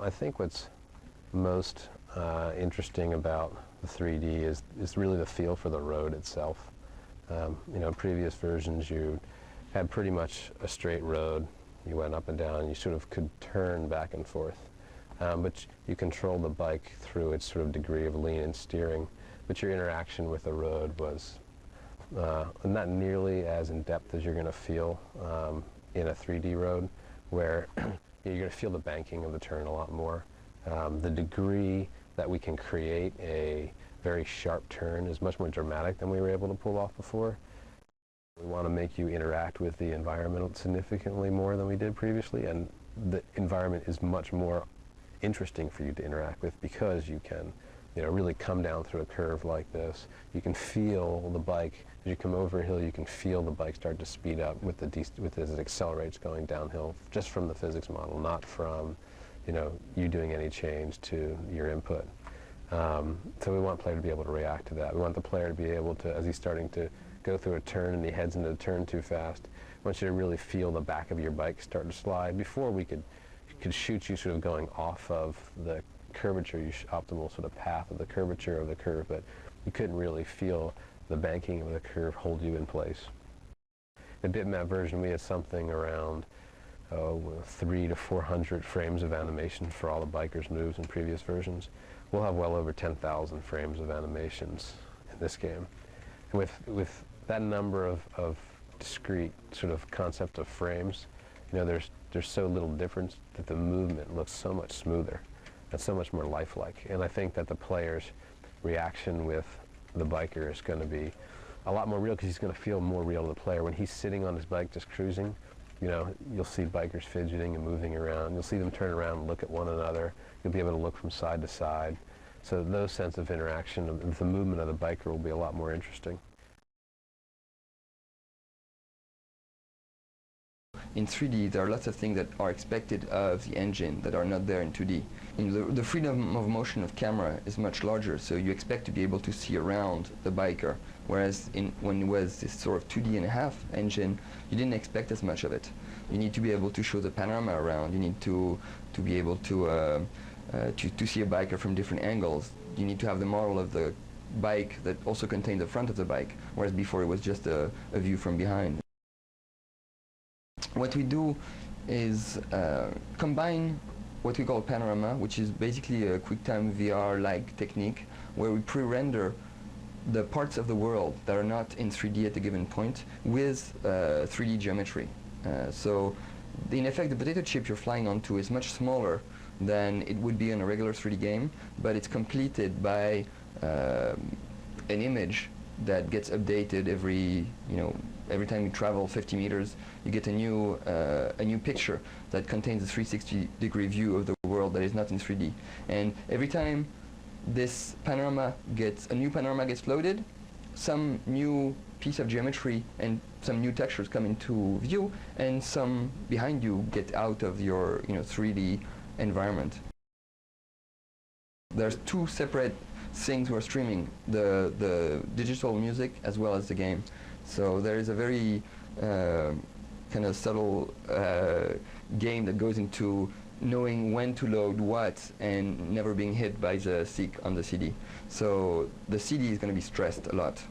I think what's most interesting about the 3D is really the feel for the road itself. You know, previous versions you had pretty much a straight road. You went up and down, you sort of could turn back and forth. But you control the bike through its sort of degree of lean and steering. But your interaction with the road was not nearly as in-depth as you're going to feel in a 3D road, where you're going to feel the banking of the turn a lot more. The degree that we can create a very sharp turn is much more dramatic than we were able to pull off before. We want to make you interact with the environment significantly more than we did previously, and the environment is much more interesting for you to interact with because you can, you know, really come down through a curve like this. You can feel the bike, as you come over a hill, you can feel the bike start to speed up with as it accelerates going downhill, just from the physics model, not from, you know, you doing any change to your input. So we want the player to be able to react to that. We want the player to be able to, as he's starting to go through a turn and he heads into the turn too fast, I want you to really feel the back of your bike start to slide. Before we could shoot you sort of going off of the curvature, optimal sort of path of the curvature of the curve, but you couldn't really feel the banking of the curve hold you in place. The bitmap version, we had something around 300 to 400 frames of animation for all the bikers' moves in previous versions. We'll have well over 10,000 frames of animations in this game. And with that number of discrete sort of concept of frames, you know, there's so little difference that the movement looks so much smoother and so much more lifelike. And I think that the player's reaction with the biker is going to be a lot more real, because he's going to feel more real to the player. When he's sitting on his bike just cruising, you know, you'll see bikers fidgeting and moving around. You'll see them turn around and look at one another. You'll be able to look from side to side. So those sense of interaction, of the movement of the biker, will be a lot more interesting. In 3D, there are lots of things that are expected of the engine that are not there in 2D. The freedom of motion of camera is much larger, so you expect to be able to see around the biker, whereas when it was this sort of 2D and a half engine, you didn't expect as much of it. You need to be able to show the panorama around. You need to be able to see a biker from different angles. You need to have the model of the bike that also contained the front of the bike, whereas before it was just a view from behind. What we do is combine what we call panorama, which is basically a QuickTime VR-like technique, where we pre-render the parts of the world that are not in 3D at a given point with 3D geometry. So in effect, the potato chip you're flying onto is much smaller than it would be in a regular 3D game, but it's completed by an image that gets updated every time you travel 50 meters. You get a new picture that contains a 360-degree view of the world that is not in 3D. And every time this panorama a new panorama gets loaded, some new piece of geometry and some new textures come into view, and some behind you get out of your 3D environment. There's two separate things we're streaming, the digital music as well as the game. So there is a very kind of subtle game that goes into knowing when to load what and never being hit by the stick on the CD. So the CD is going to be stressed a lot.